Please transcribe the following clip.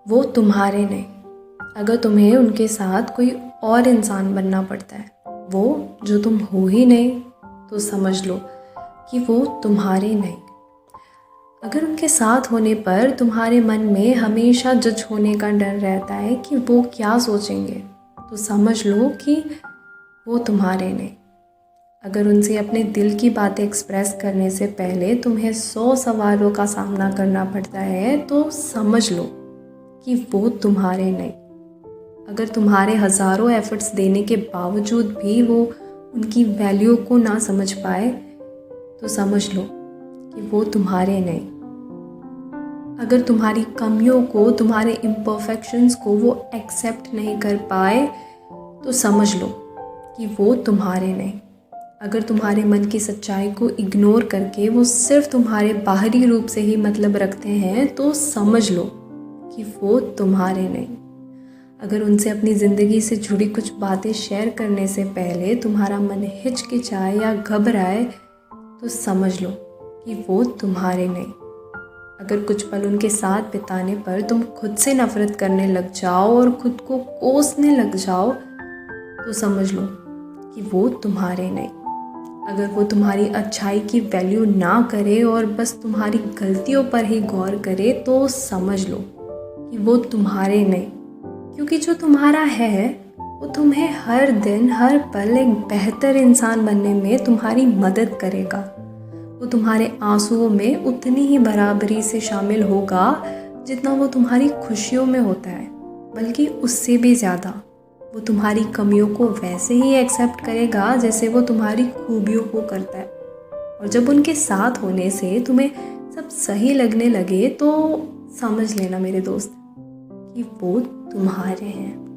वो तुम्हारे नहीं। अगर तुम्हें उनके साथ कोई और इंसान बनना पड़ता है, वो जो तुम हो ही नहीं, तो समझ लो कि वो तुम्हारे नहीं। अगर उनके साथ होने पर तुम्हारे मन में हमेशा जज होने का डर रहता है कि वो क्या सोचेंगे, तो समझ लो कि वो तुम्हारे नहीं। अगर उनसे अपने दिल की बातें एक्सप्रेस करने से पहले तुम्हें 100 सवालों का सामना करना पड़ता है, तो समझ लो कि वो तुम्हारे नहीं। अगर तुम्हारे हज़ारों एफर्ट्स देने के बावजूद भी वो उनकी वैल्यू को ना समझ पाए, तो समझ लो कि वो तुम्हारे नहीं। अगर तुम्हारी कमियों को, तुम्हारे इम्परफेक्शंस को वो एक्सेप्ट नहीं कर पाए, तो समझ लो कि वो तुम्हारे नहीं। अगर तुम्हारे मन की सच्चाई को इग्नोर करके वो सिर्फ तुम्हारे बाहरी रूप से ही मतलब रखते हैं, तो समझ लो कि वो तुम्हारे नहीं। अगर उनसे अपनी ज़िंदगी से जुड़ी कुछ बातें शेयर करने से पहले तुम्हारा मन हिचकिचाए या घबराए, तो समझ लो कि वो तुम्हारे नहीं। अगर कुछ पल उनके साथ बिताने पर तुम खुद से नफ़रत करने लग जाओ और खुद को कोसने लग जाओ, तो समझ लो कि वो तुम्हारे नहीं। अगर वो तुम्हारी अच्छाई की वैल्यू ना करे और बस तुम्हारी गलतियों पर ही गौर करे, तो समझ लो कि वो तुम्हारे नहीं। क्योंकि जो तुम्हारा है वो तुम्हें हर दिन हर पल एक बेहतर इंसान बनने में तुम्हारी मदद करेगा। वो तुम्हारे आंसुओं में उतनी ही बराबरी से शामिल होगा जितना वो तुम्हारी खुशियों में होता है, बल्कि उससे भी ज़्यादा। वो तुम्हारी कमियों को वैसे ही एक्सेप्ट करेगा जैसे वो तुम्हारी खूबियों को करता है। और जब उनके साथ होने से तुम्हें सब सही लगने लगे, तो समझ लेना मेरे दोस्त कि वो तुम्हारे हैं।